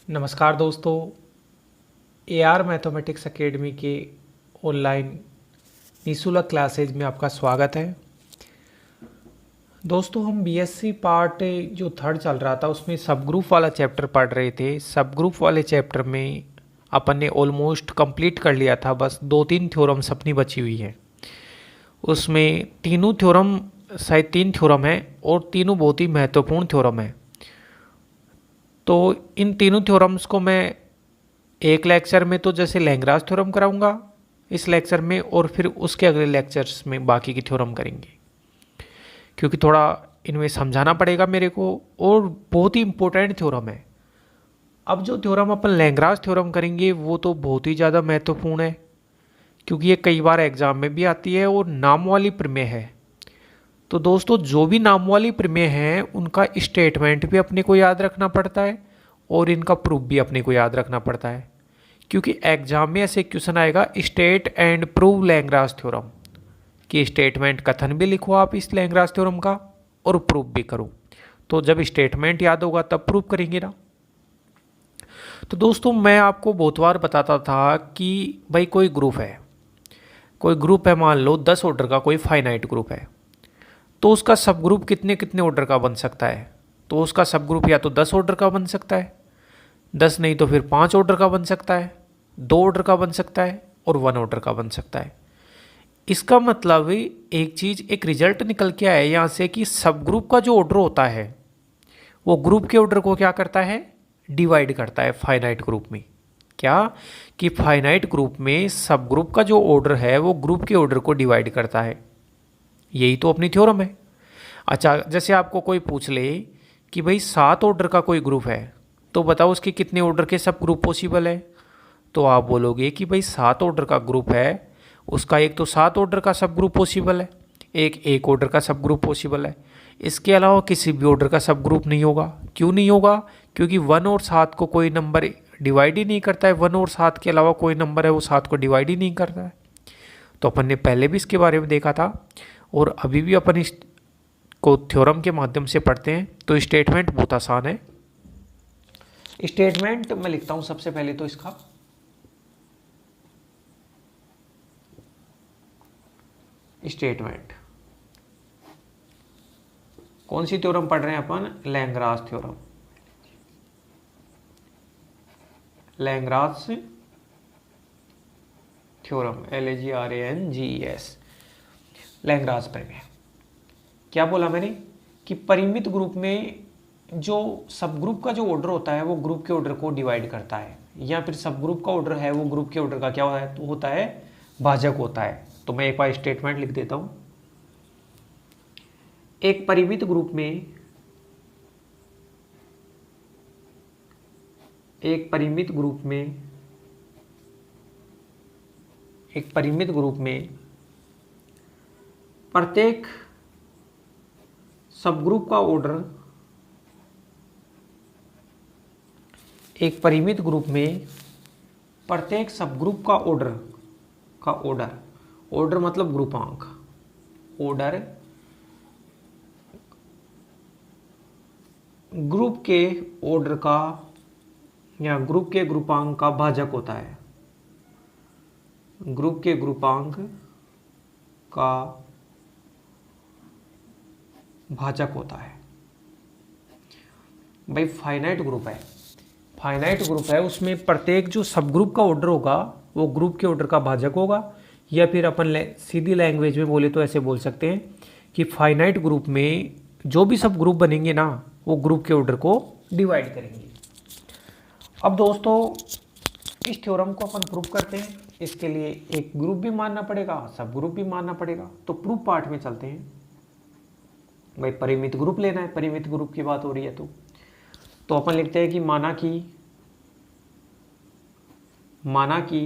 नमस्कार दोस्तों। AR mathematics academy के ऑनलाइन निःशुल्क क्लासेज में आपका स्वागत है। दोस्तों, हम बीएससी पार्ट जो थर्ड चल रहा था उसमें सब ग्रुप वाला चैप्टर पढ़ रहे थे। सब ग्रुप वाले चैप्टर में अपन ने ऑलमोस्ट कंप्लीट कर लिया था, बस 2-3 थ्योरम्स अपनी बची हुई है। उसमें तीनों थ्योरम, शायद 3 थ्योरम है और तीनों बहुत ही महत्वपूर्ण थ्योरम है। तो इन तीनों थ्योरम्स को मैं एक लेक्चर में तो जैसे लैग्रांज थ्योरम कराऊंगा इस लेक्चर में, और फिर उसके अगले लेक्चर्स में बाकी की थ्योरम करेंगे, क्योंकि थोड़ा इनमें समझाना पड़ेगा मेरे को और बहुत ही इंपॉर्टेंट थ्योरम है। अब जो थ्योरम अपन लैग्रांज थ्योरम करेंगे वो तो बहुत ही ज़्यादा महत्वपूर्ण है, क्योंकि ये कई बार एग्जाम में भी आती है और नाम वाली प्रमेय है। तो दोस्तों, जो भी नाम वाली प्रमेय हैं उनका स्टेटमेंट भी अपने को याद रखना पड़ता है और इनका प्रूफ भी अपने को याद रखना पड़ता है, क्योंकि एग्जाम में ऐसे क्वेश्चन आएगा state and prove Lagrange theorem, कि स्टेटमेंट कथन भी लिखो आप इस लैग्रांज थ्योरम का और प्रूफ भी करो। तो जब स्टेटमेंट याद होगा तब प्रूफ करेंगे ना। तो दोस्तों, मैं आपको बहुत बार बताता था कि भाई कोई ग्रुप है, मान लो 10 ऑर्डर का कोई फाइनाइट ग्रुप है, तो उसका सब ग्रुप कितने कितने ऑर्डर का बन सकता है। तो उसका सब ग्रुप या तो 10 ऑर्डर का बन सकता है, 10 नहीं तो फिर 5 ऑर्डर का बन सकता है, 2 ऑर्डर का बन सकता है और 1 ऑर्डर का बन सकता है। इसका मतलब एक चीज़, एक रिजल्ट निकल के आया यहाँ से कि सब ग्रुप का जो ऑर्डर होता है वो ग्रुप के ऑर्डर को क्या करता है, डिवाइड करता है फाइनाइट ग्रुप में। क्या कि फाइनाइट ग्रुप में सब ग्रुप का जो ऑर्डर है वो ग्रुप के ऑर्डर को डिवाइड करता है। यही तो अपनी थ्योरम है। अच्छा, जैसे आपको कोई पूछ ले कि भाई 7 ऑर्डर का कोई ग्रुप है, तो बताओ उसके कितने ऑर्डर के सब ग्रुप पॉसिबल है। तो आप बोलोगे कि भाई 7 ऑर्डर का ग्रुप है, उसका एक तो 7 ऑर्डर का सब ग्रुप पॉसिबल है, एक ऑर्डर का सब ग्रुप पॉसिबल है। इसके अलावा किसी भी ऑर्डर का सब ग्रुप नहीं होगा। क्यों नहीं होगा? क्योंकि 1 और 7 को कोई नंबर डिवाइड ही नहीं करता है। 1 और 7 के अलावा कोई नंबर है वो 7 को डिवाइड ही नहीं करता है। तो अपन ने पहले भी इसके बारे में देखा था और अभी भी अपन इस को थ्योरम के माध्यम से पढ़ते हैं। तो स्टेटमेंट बहुत आसान है। स्टेटमेंट मैं लिखता हूं सबसे पहले तो इसका स्टेटमेंट। कौन सी थ्योरम पढ़ रहे हैं अपन? Lagrange theorem. Lagrange theorem, LAGRANGES, Lagrange प्रमेय। क्या बोला मैंने कि परिमित ग्रुप में जो सब ग्रुप का जो ऑर्डर होता है वो ग्रुप के ऑर्डर को डिवाइड करता है, या फिर सब ग्रुप का ऑर्डर है वो ग्रुप के ऑर्डर का क्या होता है, तो होता है भाजक होता है। तो मैं एक बार स्टेटमेंट लिख देता हूं। एक परिमित ग्रुप में एक परिमित ग्रुप में प्रत्येक सब ग्रुप का ऑर्डर, एक परिमित ग्रुप में प्रत्येक सब ग्रुप का ऑर्डर मतलब ग्रुपांक, ऑर्डर ग्रुप के ऑर्डर का या ग्रुप के ग्रुपांक का भाजक होता है। ग्रुप के ग्रुपांक का भाजक होता है। भाई फाइनाइट ग्रुप है, उसमें प्रत्येक जो सब ग्रुप का ऑर्डर होगा वो ग्रुप के ऑर्डर का भाजक होगा, या फिर अपन सीधी लैंग्वेज में बोले तो ऐसे बोल सकते हैं कि फाइनाइट ग्रुप में जो भी सब ग्रुप बनेंगे ना वो ग्रुप के ऑर्डर को डिवाइड करेंगे। अब दोस्तों, इस थ्योरम को अपन प्रूफ करते हैं। इसके लिए एक ग्रुप भी मानना पड़ेगा, सब ग्रुप भी मानना पड़ेगा। तो प्रूफ पार्ट में चलते हैं। भाई परिमित ग्रुप लेना है, परिमित ग्रुप की बात हो रही है तो अपन लिखते हैं कि माना कि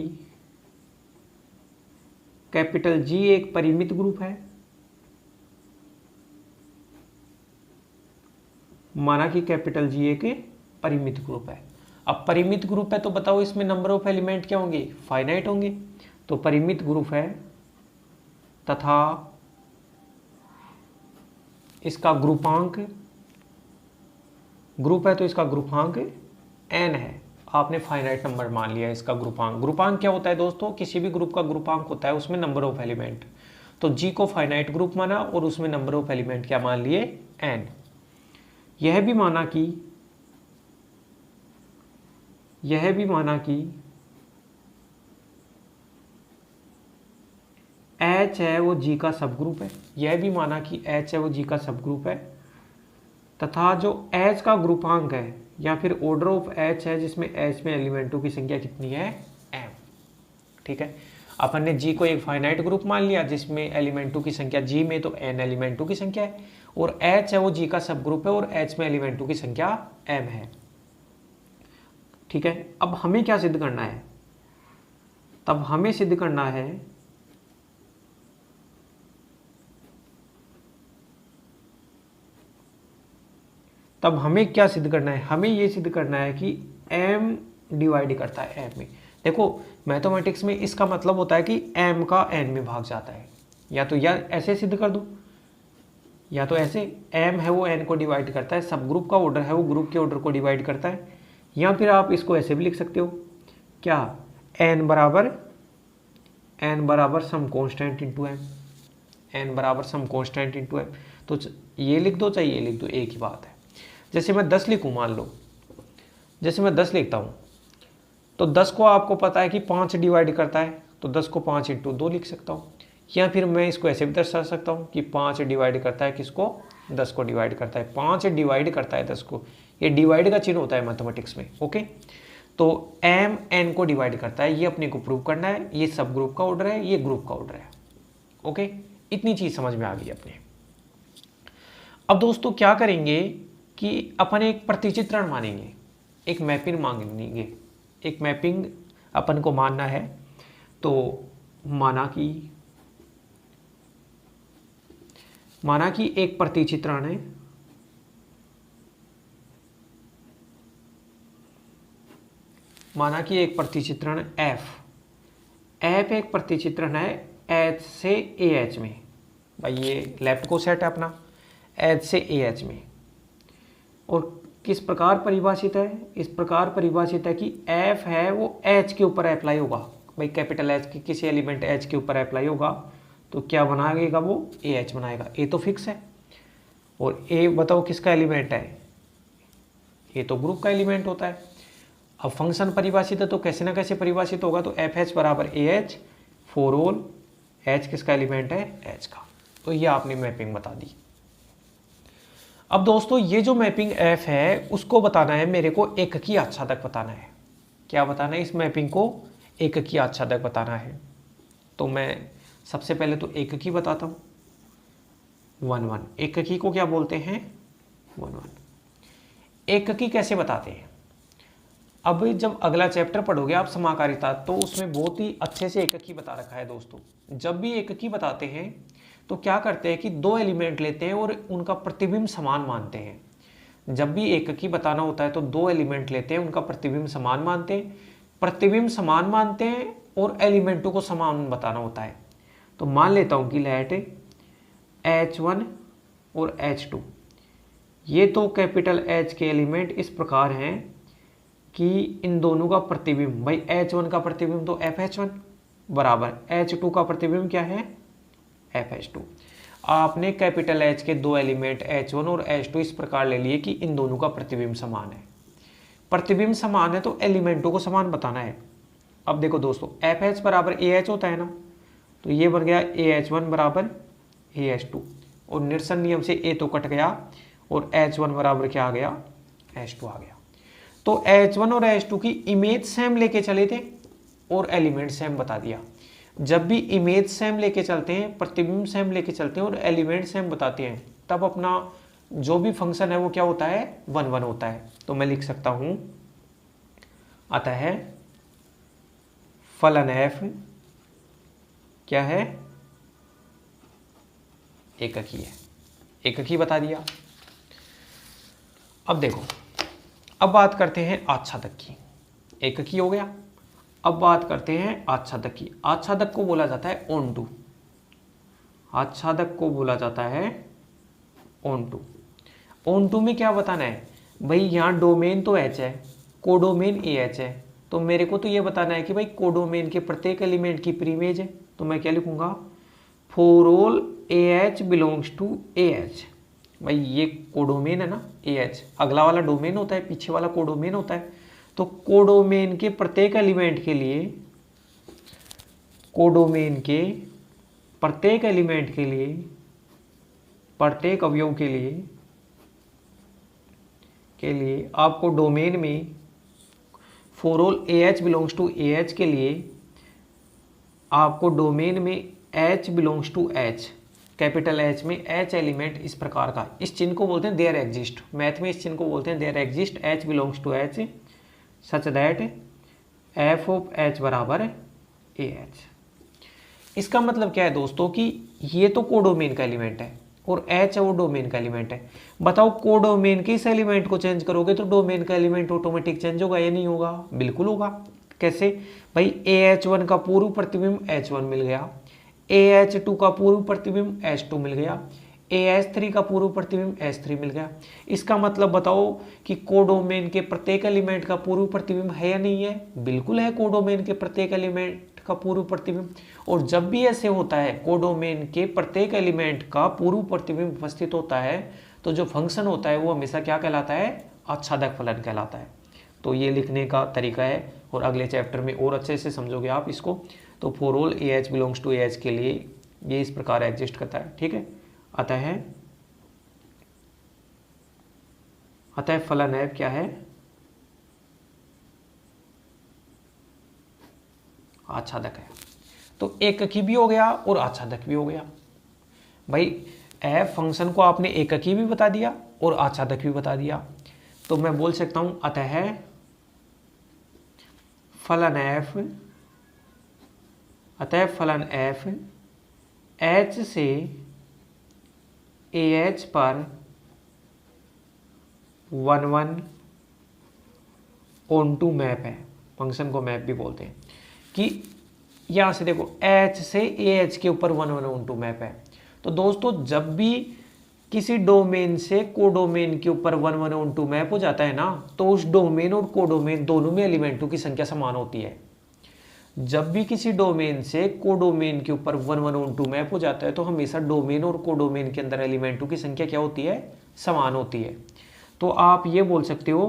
कैपिटल G एक परिमित ग्रुप है। माना कि कैपिटल G एक परिमित ग्रुप है। अब परिमित ग्रुप है तो बताओ इसमें नंबर ऑफ एलिमेंट क्या होंगे? फाइनाइट होंगे। तो परिमित ग्रुप है तथा इसका ग्रुपांक, ग्रुप है तो इसका ग्रुपांक n है। आपने फाइनाइट नंबर मान लिया इसका ग्रुपांक। ग्रुपांक क्या होता है दोस्तों, किसी भी ग्रुप का ग्रुपांक होता है उसमें नंबर ऑफ एलिमेंट। तो जी को फाइनाइट ग्रुप माना और उसमें नंबर ऑफ एलिमेंट क्या मान लिए, एन। यह भी माना कि एच है वो जी का सब ग्रुप है। यह भी माना कि एच है वो जी का सब ग्रुप है, तथा जो एच का ग्रुपांक है या फिर ऑर्डर ऑफ एच है, जिसमें एच में एलिमेंटों की संख्या कितनी है, एम। ठीक है, अपन ने जी को एक फाइनाइट ग्रुप मान लिया जिसमें एलिमेंटों की संख्या जी में तो एन एलिमेंटों की संख्या है, और एच है वो जी का सब ग्रुप है और एच में एलिमेंटों की संख्या एम है। ठीक है, अब हमें क्या सिद्ध करना है, तब हमें सिद्ध करना है हमें ये सिद्ध करना है कि m डिवाइड करता है m में। देखो मैथमेटिक्स में इसका मतलब होता है कि m का n में भाग जाता है, या तो ऐसे सिद्ध कर दो या तो ऐसे, m है वो n को डिवाइड करता है, सब ग्रुप का ऑर्डर है वो ग्रुप के ऑर्डर को डिवाइड करता है, या फिर आप इसको ऐसे भी लिख सकते हो, क्या, n बराबर some constant into m, n बराबर सम कांस्टेंट इनटू m। तो ये लिख दो चाहे ये लिख दो, एक ही बात है। जैसे मैं 10 लिखूँ, मान लो जैसे मैं 10 लिखता हूँ तो 10 को आपको पता है कि 5 डिवाइड करता है, तो 10 को 5 इंटू 2 लिख सकता हूँ, या फिर मैं इसको ऐसे भी दर्शा सकता हूँ कि 5 डिवाइड करता है किसको, 10 को डिवाइड करता है, 5 डिवाइड करता है 10 को। ये डिवाइड का चिन्ह होता है मैथमेटिक्स में। ओके, तो m n को डिवाइड करता है, ये अपने को प्रूव करना है, ये सब ग्रुप का ऑर्डर है, ये ग्रुप का ऑर्डर है। ओके, इतनी चीज समझ में आ गई अपने। अब दोस्तों क्या करेंगे कि अपन एक प्रतिचित्रण मानेंगे, एक मैपिंग मांगेंगे, एक मैपिंग अपन को मानना है। तो माना कि एक प्रतिचित्रण है, f एक प्रतिचित्रण है h से ah में। भाई ये लेफ्ट को सेट है अपना, h से ah में, और किस प्रकार परिभाषित है, इस प्रकार परिभाषित है कि f है वो h के ऊपर अप्लाई होगा। भाई कैपिटल H के किसी एलिमेंट h के ऊपर अप्लाई होगा तो क्या बनाएगा, वो ah बनाएगा। a तो फिक्स है, और a बताओ किसका एलिमेंट है, ये तो ग्रुप का एलिमेंट होता है। अब फंक्शन परिभाषित है तो कैसे ना कैसे परिभाषित होगा, तो fh बराबर ah फॉर ऑल h किसका एलिमेंट है, h का। तो ये आपने मैपिंग बता दी। अब दोस्तों ये जो मैपिंग f है उसको बताना है मेरे को एक की आच्छादक बताना है। क्या बताना है, इस मैपिंग को एक की आच्छादक बताना है। तो मैं सबसे पहले तो एक की बताता हूँ, 1 1। एक की को क्या बोलते हैं, 1 1। एक की कैसे बताते हैं, अब जब अगला चैप्टर पढ़ोगे आप समाकारिता, तो उसमें बहुत ही अच्छे से एक की बता रखा है दोस्तों। जब भी एक की बताते हैं तो क्या करते हैं कि 2 एलिमेंट लेते हैं और उनका प्रतिबिंब समान मानते हैं। जब भी एक की बताना होता है तो 2 एलिमेंट लेते हैं, उनका प्रतिबिंब समान मानते हैं, और एलिमेंटों को समान बताना होता है। तो मान लेता हूं कि लेट H1 और H2, ये तो कैपिटल H के एलिमेंट इस प्रकार हैं कि इन दोनों का प्रतिबिंब, भाई H1 का प्रतिबिंब तो FH1 बराबर H2 का प्रतिबिंब क्या है, FH2। आपने कैपिटल H के 2 एलिमेंट H1 और H2 इस प्रकार ले लिए कि इन दोनों का प्रतिबिंब समान है। प्रतिबिंब समान है तो एलिमेंटों को समान बताना है। अब देखो दोस्तों FH बराबर AH होता है ना, तो ये बन गया AH1 बराबर AH2, और निरसन नियम से A तो कट गया और H1 बराबर क्या आ गया, H2 आ गया। तो H1 और H2 की इमेज सेम लेके चले थे और एलिमेंट सेम बता दिया। जब भी इमेज सेम लेके चलते हैं, प्रतिबिंब सेम लेके चलते हैं और एलिमेंट सेम बताते हैं, तब अपना जो भी फंक्शन है वो क्या होता है, 1 1 होता है। तो मैं लिख सकता हूं अतः फलन f क्या है, एककी है। एककी बता दिया। अब देखो, अब बात करते हैं आच्छादक की। एककी हो गया, अब बात करते हैं आच्छादक की। आच्छादक को बोला जाता है ऑनटू, आच्छादक को बोला जाता है ऑनटू। ऑनटू में क्या बताना है, भाई यहाँ डोमेन तो H है, कोडोमेन ए एच है, तो मेरे को तो ये बताना है कि भाई कोडोमेन के प्रत्येक एलिमेंट की प्रीमेज है, तो मैं क्या लिखूंगा, for all A H belongs to A H. भाई ये कोडोमेन है ना ए एच, अगला वाला डोमेन होता है, पीछे वाला कोडोमेन होता है। तो कोडोमेन के प्रत्येक एलिमेंट के लिए, कोडोमेन के प्रत्येक एलिमेंट के लिए, प्रत्येक अवयव के लिए आपको डोमेन में for all A H belongs to A H के लिए आपको डोमेन में H belongs to H, capital H में एच एलिमेंट इस प्रकार का, इस चिन्ह को बोलते हैं देयर एग्जिस्ट, मैथ में इस चिन्ह को बोलते हैं there exist H belongs to H such that F of H बराबर ए एच। इसका मतलब क्या है दोस्तों कि ये तो कोडोमेन का एलिमेंट है और एच है वो डोमेन का एलिमेंट है। बताओ कोडोमेन के इस एलिमेंट को चेंज करोगे तो डोमेन का एलिमेंट ऑटोमेटिक चेंज होगा या नहीं होगा? बिल्कुल होगा। कैसे भाई, ए एच वन का पूर्व प्रतिबिंब एच वन मिल गया, ए एच टू का पूर्व प्रतिबिंब एच टू मिल गया, ए एच थ्री का पूर्व प्रतिबिंब एच थ्री मिल गया। इसका मतलब बताओ कि कोडोमेन के प्रत्येक एलिमेंट का पूर्व प्रतिबिंब है या नहीं है? बिल्कुल है, कोडोमेन के प्रत्येक एलिमेंट का पूर्व प्रतिबिंब। और जब भी ऐसे होता है कोडोमेन के प्रत्येक एलिमेंट का पूर्व प्रतिबिंब उपस्थित होता है तो जो फंक्शन होता है वो हमेशा क्या कहलाता है? आच्छादक फलन कहलाता है। तो ये लिखने का तरीका है और अगले चैप्टर में और अच्छे से समझोगे आप इसको। तो for all A H belongs to A H के लिए ये इस प्रकार एग्जिस्ट करता है। ठीक है, अतः फलन है क्या है? आच्छादक है। तो एककी भी हो गया और आच्छादक भी हो गया। भाई एफ फंक्शन को आपने एककी भी बता दिया और आच्छादक भी बता दिया, तो मैं बोल सकता हूं अतः फलन एफ एच से ए एच पर 1 ऑन टू मैप है। फंक्शन को मैप भी बोलते हैं कि यहां से देखो एच से ए एच के ऊपर 1 ऑन टू मैप है। तो दोस्तों जब भी किसी डोमेन से कोडोमेन के ऊपर 1 ऑन टू मैप हो जाता है ना, तो उस डोमेन और कोडोमेन दोनों में एलिमेंटों की संख्या समान होती है। जब भी किसी डोमेन से कोडोमेन के ऊपर 1 ऑन टू मैप हो जाता है तो हमेशा डोमेन और कोडोमेन के अंदर एलिमेंटों की संख्या क्या होती है? समान होती है। तो आप ये बोल सकते हो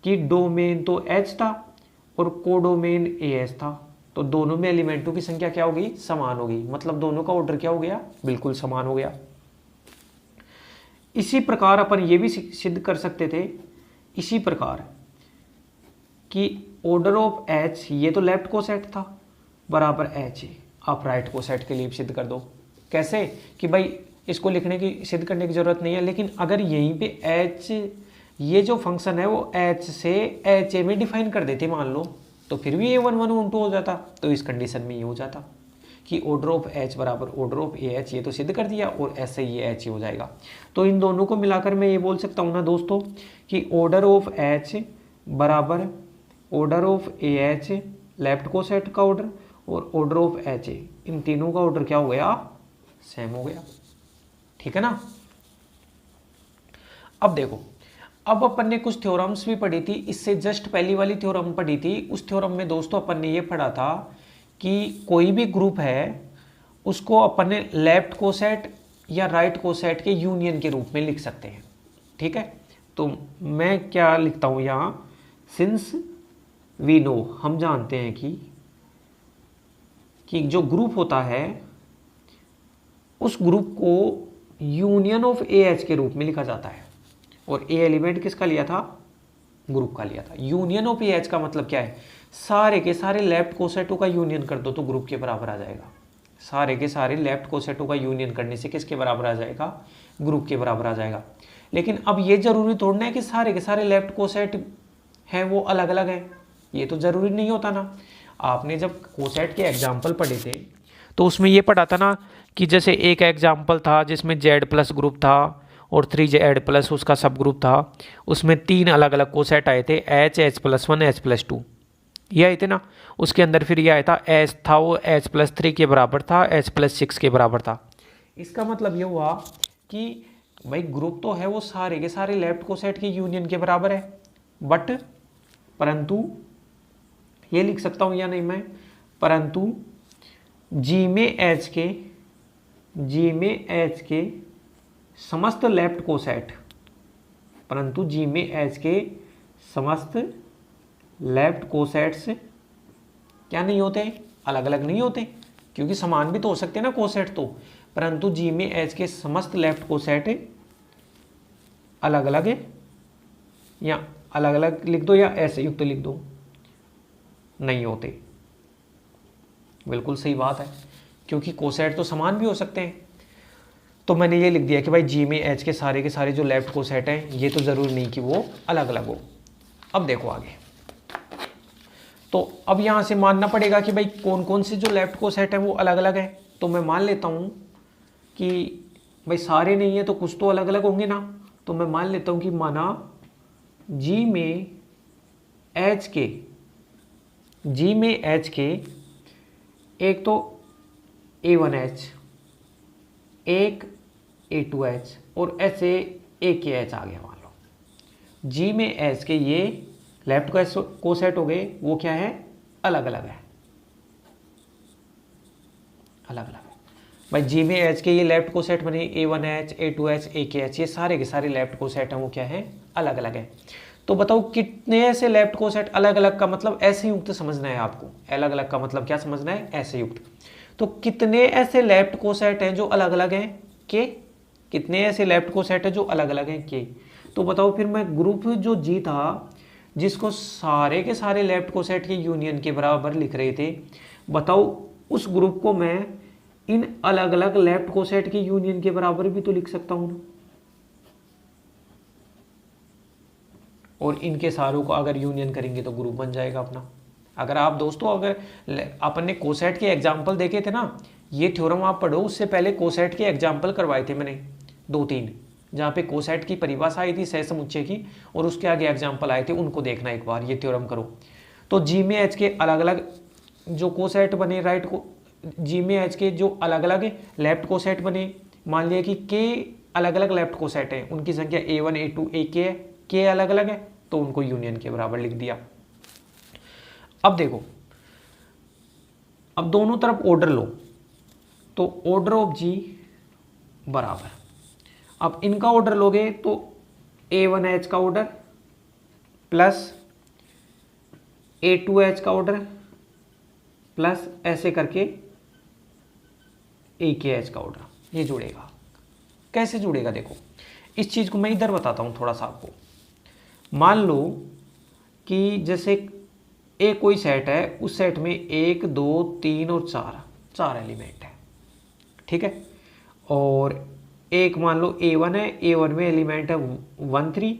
कि डोमेन तो एच था और कोडोमेन ए एच था, तो दोनों में एलिमेंटों की संख्या क्या होगी? समान होगी। मतलब दोनों का ऑर्डर क्या हो गया? बिल्कुल समान हो गया। इसी प्रकार अपन ये भी सिद्ध कर सकते थे, इसी प्रकार कि ऑर्डर ऑफ एच, ये तो लेफ्ट कोसेट था, बराबर एच है। आप राइट कोसेट के लिए सिद्ध कर दो। कैसे कि भाई इसको लिखने की, सिद्ध करने की जरूरत नहीं है, लेकिन अगर यहीं पे एच, ये जो फंक्शन है वो एच से एच ए में डिफाइन कर देते मान लो, तो फिर भी ये 1 ऑन टू हो जाता। तो इस कंडीशन में ये हो जाता कि ऑर्डर ऑफ एच बराबर ऑर्डर ऑफ ए एच, ये तो सिद्ध कर दिया और ऐसे ये एच ही हो जाएगा। तो इन दोनों को मिलाकर मैं ये बोल सकता हूँ ना दोस्तों कि ऑर्डर ऑफ एच बराबर order of A H, left coset का ऑर्डर, और ऑर्डर ऑफ एच ए, इन तीनों का ऑर्डर क्या हो गया? सेम हो गया। ठीक है ना। अब देखो, अब अपन ने कुछ थ्योरम्स भी पढ़ी थी, इससे जस्ट पहली वाली थ्योरम पढ़ी थी। उस थ्योरम में दोस्तों अपन ने ये पढ़ा था कि कोई भी ग्रुप है उसको अपन ने लेफ्ट कोसेट या राइट कोसेट के यूनियन के रूप में लिख सकते हैं। ठीक है, तो मैं क्या लिखता हूं यहां, सिंस वी नो, हम जानते हैं कि जो ग्रुप होता है उस ग्रुप को यूनियन ऑफ ए एच के रूप में लिखा जाता है। और ए एलिमेंट किसका लिया था? ग्रुप का लिया था। यूनियन ऑफ ए एच का मतलब क्या है? सारे के सारे लेफ्ट कोसेटों का यूनियन कर दो तो ग्रुप के बराबर आ जाएगा। सारे के सारे लेफ्ट कोसेटों का यूनियन करने से किसके बराबर आ जाएगा? ग्रुप के बराबर आ जाएगा। लेकिन अब ये जरूरी थोड़ा है कि सारे के सारे लेफ्ट कोसेट हैं वो अलग अलग हैं, ये तो जरूरी नहीं होता ना। आपने जब कोसेट के एग्जाम्पल पढ़े थे तो उसमें ये पढ़ा था ना कि जैसे एक एग्जाम्पल था जिसमें जेड प्लस ग्रुप था और 3z प्लस उसका सब ग्रुप था, उसमें 3 अलग अलग कोसेट आए थे, H+1 H+2 ये आए थे ना। उसके अंदर फिर ये आया था H था वो H+3 के बराबर था, H+6 के बराबर था। इसका मतलब ये हुआ कि भाई ग्रुप तो है वो सारे के सारे लेफ्ट कोसेट के यूनियन के बराबर है, बट परंतु ये लिख सकता हूँ या नहीं मैं, परंतु जी में एच के समस्त लेफ्ट कोसेट, परंतु जी में एच के समस्त लेफ्ट कोसेट्स क्या नहीं होते, अलग अलग नहीं होते, क्योंकि समान भी तो हो सकते हैं ना कोसेट तो, परंतु जी में एच के समस्त लेफ्ट कोसेट अलग अलग है, या अलग अलग लिख दो या ऐसे युक्त लिख दो, नहीं होते। बिल्कुल सही बात है, क्योंकि कोसेट तो समान भी हो सकते हैं। तो मैंने ये लिख दिया कि भाई जी में एच के सारे जो लेफ्ट कोसेट हैं ये तो ज़रूरी नहीं कि वो अलग अलग हो। अब देखो आगे, तो अब यहाँ से मानना पड़ेगा कि भाई कौन कौन से जो लेफ्ट कोसेट हैं वो अलग अलग हैं। तो मैं मान लेता हूँ कि भाई सारे नहीं है तो कुछ तो अलग अलग होंगे ना। तो मैं मान लेता हूँ कि माना जी में एच के एक तो A1H, एक A2H और ऐसे AKH आ गया। मान लो जी में एच के ये लेफ्ट कोसेट हो गए, वो क्या है, अलग अलग है, अलग अलग है। भाई जी में एच के ये लेफ्ट कोसेट बने A1H, A2H, AKH, ये सारे के सारे लेफ्ट कोसेट हैं वो क्या है, अलग अलग है। तो बताओ कितने ऐसे लेफ्ट कोसेट, अलग अलग का मतलब ऐसे युक्त समझना है आपको, अलग अलग का मतलब क्या समझना है, ऐसे युक्त। तो कितने ऐसे लेफ्ट कोसेट हैं जो अलग अलग हैं, के, कितने ऐसे लेफ्ट कोसेट हैं जो अलग अलग हैं, के। तो बताओ फिर मैं ग्रुप जो जी था जिसको सारे के सारे लेफ्ट कोसेट के यूनियन के बराबर लिख रहे थे, बताओ उस ग्रुप को मैं इन अलग अलग लेफ्ट कोसेट के यूनियन के बराबर भी तो लिख सकता हूं, और इनके सारों को अगर यूनियन करेंगे तो ग्रुप बन जाएगा अपना। अगर आप दोस्तों, अगर अपन ने कोसेट के एग्जाम्पल देखे थे ना, ये थ्योरम आप पढ़ो, उससे पहले कोसेट के एग्जाम्पल करवाए थे मैंने 2-3, जहाँ पे कोसेट की परिभाषा आई थी सहसमुच्चय की, और उसके आगे एग्जाम्पल आए थे, उनको देखना एक बार, ये थ्योरम करो। तो जी में एच के अलग अलग जो कोसेट बने, राइट को जी में एच के जो अलग अलग लेफ्ट कोसेट बने, मान लिया कि के अलग अलग लेफ्ट कोसेट हैं, उनकी संख्या A1, A2, AK है, के अलग अलग है, तो उनको यूनियन के बराबर लिख दिया। अब देखो, अब दोनों तरफ ऑर्डर लो, तो ऑर्डर ऑफ जी बराबर, अब इनका ऑर्डर लोगे तो A1H का ऑर्डर प्लस A2H का ऑर्डर प्लस ऐसे करके AKH का ऑर्डर, ये जुड़ेगा। कैसे जुड़ेगा देखो, इस चीज को मैं इधर बताता हूं थोड़ा सा आपको। मान लो कि जैसे एक कोई सेट है, उस सेट में 1, 2, 3 और 4 एलिमेंट है, ठीक है। और एक मान लो A1 है, A1 में एलिमेंट है 1, 3,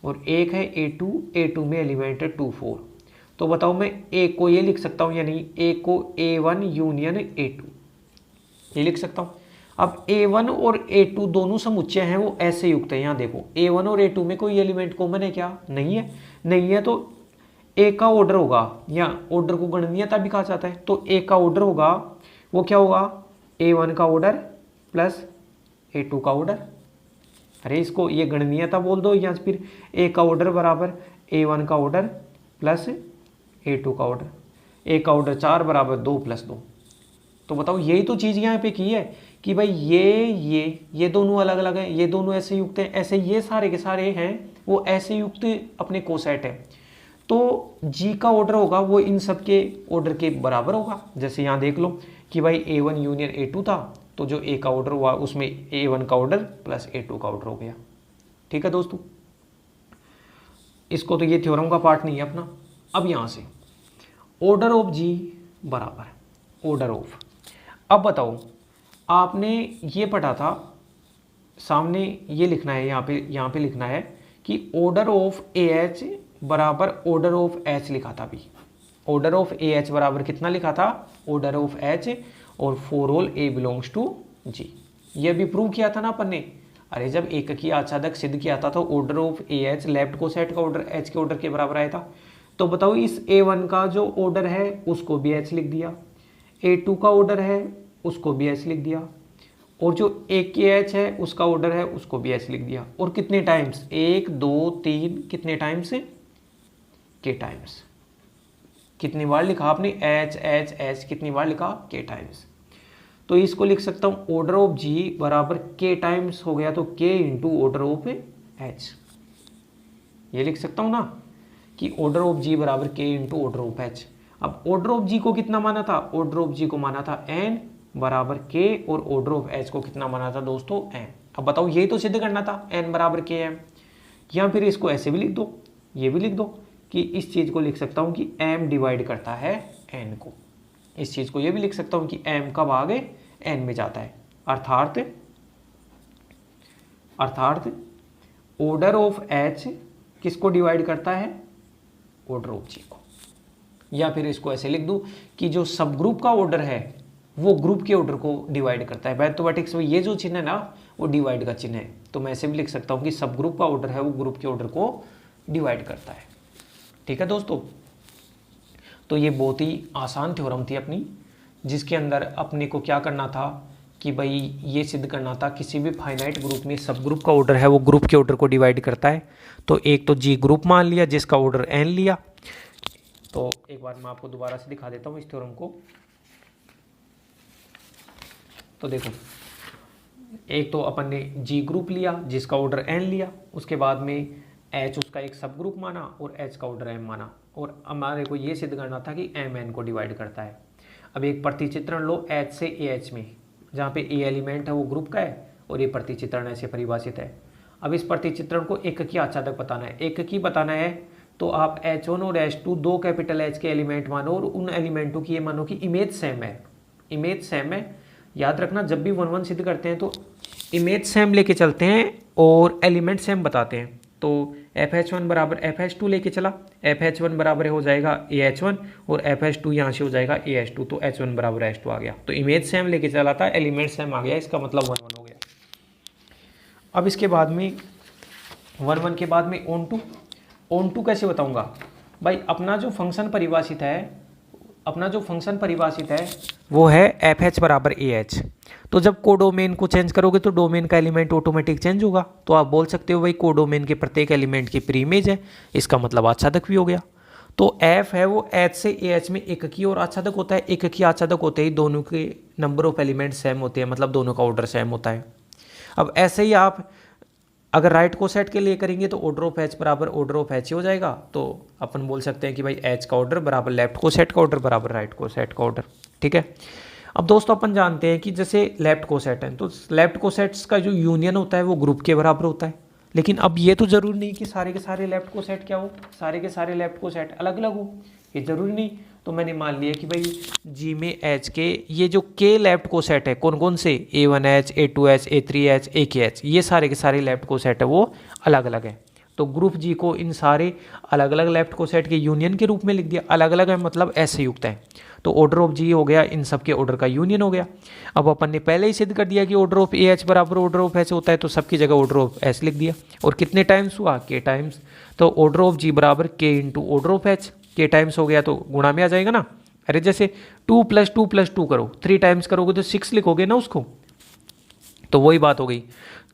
और एक है A2, A2 में एलिमेंट है 2, 4। तो बताओ मैं एक को ये लिख सकता हूँ या नहीं, एक को A1 यूनियन A2 ये लिख सकता हूँ। अब A1 और A2 दोनों समुच्चय हैं वो ऐसे युक्त है। यहाँ देखो A1 और A2 में कोई एलिमेंट कॉमन है क्या, नहीं है, नहीं है, तो A का ऑर्डर होगा, या ऑर्डर को गणनीयता भी कहा जाता है, तो A का ऑर्डर होगा वो क्या होगा, A1 का ऑर्डर प्लस A2 का ऑर्डर। अरे इसको ये गणनीयता बोल दो, या फिर A का ऑर्डर बराबर A1 का ऑर्डर प्लस A2 का ऑर्डर, A का ऑर्डर 4 बराबर 2 + 2। तो बताओ यही तो चीज़ यहाँ पे की है कि भाई ये दोनों अलग अलग हैं, ये दोनों ऐसे युक्त हैं, ऐसे ये सारे के सारे हैं वो ऐसे युक्त अपने कोसेट है। तो जी का ऑर्डर होगा वो इन सब के ऑर्डर के बराबर होगा। जैसे यहाँ देख लो कि भाई A1 यूनियन A2 था, तो जो A का ऑर्डर हुआ उसमें A1 का ऑर्डर प्लस A2 का ऑर्डर हो गया। ठीक है दोस्तों, इसको तो ये थ्योरम का पार्ट नहीं है अपना। अब यहाँ से ऑर्डर ऑफ जी बराबर ऑर्डर ऑफ, अब बताओ आपने ये पढ़ा था, सामने ये लिखना है, यहाँ पे लिखना है कि ऑर्डर ऑफ AH बराबर ऑर्डर ऑफ H लिखा था। अभी ऑर्डर ऑफ AH बराबर कितना लिखा था, ऑर्डर ऑफ H, और for all A belongs to G। ये भी प्रूव किया था ना अपन ने। अरे जब एककी आच्छादक सिद्ध किया था तो order of AH left coset का ऑर्डर H के ऑर्डर के बराबर आया था। तो बताओ इस A1 का जो ऑर्डर है उसको भी H लिख दिया, A2 का ऑर्डर है उसको भी H लिख दिया, और जो AKH है उसका ऑर्डर है उसको भी H लिख दिया। और कितने टाइम्स, 1, 2, 3, कितने टाइम्स, के टाइम्स। कितनी बार लिखा आपने, एच एच एच, कितनी बार लिखा, के टाइम्स। तो इसको लिख सकता हूँ ऑर्डर ऑफ जी बराबर के टाइम्स हो गया तो के इंटू ऑर्डर ऑफ एच। ये लिख सकता हूँ ना कि ऑर्डर ऑफ जी बराबर के इंटू ऑर्डर ऑफ एच। अब ऑर्डर ऑफ जी को कितना माना था, ऑर्डर ऑफ जी को माना था एन बराबर के, और ऑर्डर ऑफ एच को कितना माना था दोस्तों, एम। अब बताओ यही तो सिद्ध करना था, एन बराबर के एम। या फिर इसको ऐसे भी लिख दो, ये भी लिख दो कि इस चीज को लिख सकता हूँ कि एम डिवाइड करता है एन को। इस चीज को ये भी लिख सकता हूँ कि एम कब आगे एन में जाता है, अर्थात ऑर्डर ऑफ एच किसको डिवाइड करता है, ऑर्डर ऑफ जी को। या फिर इसको ऐसे लिख दूं कि जो सब ग्रुप का ऑर्डर है वो ग्रुप के ऑर्डर को डिवाइड करता है। मैथमेटिक्स में ये जो चिन्ह है ना वो डिवाइड का चिन्ह है, तो मैं ऐसे भी लिख सकता हूँ कि सब ग्रुप का ऑर्डर है वो ग्रुप के ऑर्डर को डिवाइड करता है। ठीक है दोस्तों, तो ये बहुत ही आसान थ्योरम थी अपनी, जिसके अंदर अपने को क्या करना था कि भाई ये सिद्ध करना था किसी भी फाइनाइट ग्रुप में सब ग्रुप का ऑर्डर है वो ग्रुप के ऑर्डर को डिवाइड करता है। तो एक तो जी ग्रुप मान लिया जिसका ऑर्डर एन लिया। तो एक बार मैं आपको दोबारा से दिखा देता हूँ इस थ्योरम को। तो देखो, एक तो अपन ने जी ग्रुप लिया जिसका ऑर्डर एन लिया, उसके बाद में एच उसका एक सब ग्रुप माना और एच का ऑर्डर एम माना, और हमारे को ये सिद्ध करना था कि एम एन को डिवाइड करता है। अब एक प्रतिचित्रण लो एच से ए एच में, जहाँ पे ए एलिमेंट है वो ग्रुप का है और ये प्रतिचित्रण ऐसे परिभाषित है। अब इस प्रतिचित्रण को एककी आच्छादक बताना है, एककी बताना है तो आप H1 और H2 दो कैपिटल H के एलिमेंट मानो और उन एलिमेंटों की ये मानो कि इमेज सेम है, इमेज सेम है। याद रखना जब भी 1 1 सिद्ध करते हैं तो इमेज सेम लेके चलते हैं और एलिमेंट सेम बताते हैं। तो FH1 बराबर FH2 लेके चला, FH1 बराबर हो जाएगा AH1 और FH2 यहाँ से हो जाएगा AH2, तो H1 बराबर H2 आ गया। तो इमेज सेम लेके चला था, एलिमेंट सेम आ गया, इसका मतलब 1 1 हो गया। अब इसके बाद में 1 1 के बाद में ऑन टू कैसे बताऊंगा भाई, अपना जो फंक्शन परिभाषित है वो है FH बराबर AH। तो जब कोडोमेन को चेंज करोगे तो डोमेन का एलिमेंट ऑटोमेटिक चेंज होगा। तो आप बोल सकते हो भाई कोडोमेन के प्रत्येक एलिमेंट की प्री इमेज है, इसका मतलब आच्छादक भी हो गया। तो F है वो H से AH में एककी और आच्छादक होता है, एककी आच्छादक होते ही दोनों के नंबर ऑफ एलिमेंट सेम होते हैं, मतलब दोनों का ऑर्डर सेम होता है। अब ऐसे ही आप अगर राइट को सेट के लिए करेंगे तो ऑर्डर ऑफ एच बराबर ऑर्डर ऑफ एच ही हो जाएगा। तो अपन बोल सकते हैं कि भाई एच का ऑर्डर बराबर लेफ्ट को सेट का ऑर्डर बराबर राइट को सेट का ऑर्डर। ठीक है, अब दोस्तों अपन जानते हैं कि जैसे लेफ्ट को सेट है तो लेफ्ट को सेट्स का जो यूनियन होता है वो ग्रुप के बराबर होता है। लेकिन अब ये तो जरूरी नहीं कि सारे के सारे लेफ्ट को सेट क्या हो, सारे के सारे लेफ्ट को सेट अलग अलग हो, ये जरूरी नहीं। तो मैंने मान लिया कि भाई जी में एच के ये जो के लेफ्ट को सेट है कौन कौन से, A1H, A2H, A3H, AKH, ये सारे के सारे लेफ्ट को सेट है वो अलग अलग है। तो ग्रुप जी को इन सारे अलग अलग लेफ्ट को सेट के यूनियन के रूप में लिख दिया। अलग अलग है मतलब ऐसे युक्त है, तो ऑर्डर ऑफ जी हो गया इन सब के ऑर्डर का यूनियन हो गया। अब अपन ने पहले ही सिद्ध कर दिया कि ऑर्डर ऑफ AH बराबर ऑर्डर ऑफ H होता है, तो सबकी जगह ऑर्डर ऑफ H लिख दिया। और कितने टाइम्स हुआ, के टाइम्स। तो ऑर्डर ऑफ जी बराबर के इंटू ऑर्डर ऑफ H, के टाइम्स हो गया तो गुणा में आ जाएगा ना। अरे जैसे 2 + 2 + 2 करो, 3 टाइम्स करोगे तो 6 लिखोगे ना उसको, तो वही बात हो गई।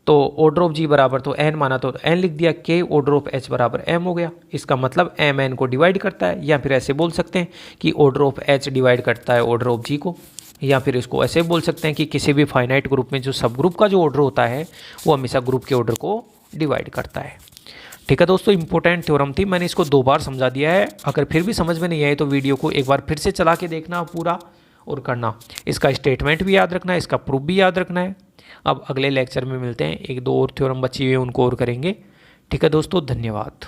तो ऑर्डर ऑफ जी बराबर तो n माना तो n लिख दिया, के ऑर्डर ऑफ h बराबर m हो गया। इसका मतलब m n को डिवाइड करता है, या फिर ऐसे बोल सकते हैं कि ऑर्डर ऑफ h डिवाइड करता है ऑर्डर ऑफ g को, या फिर इसको ऐसे बोल सकते हैं कि किसी भी फाइनाइट ग्रुप में जो सब ग्रुप का जो ऑर्डर होता है वो हमेशा ग्रुप के ऑर्डर को डिवाइड करता है। ठीक है दोस्तों, इंपॉर्टेंट थ्योरम थी, मैंने इसको 2 बार समझा दिया है। अगर फिर भी समझ में नहीं आए तो वीडियो को एक बार फिर से चला के देखना पूरा और करना। इसका स्टेटमेंट भी याद रखना है, इसका प्रूफ भी याद रखना है। अब अगले लेक्चर में मिलते हैं, 1 2 और थ्योरम बची हुई है उनको और करेंगे। ठीक है दोस्तों, धन्यवाद।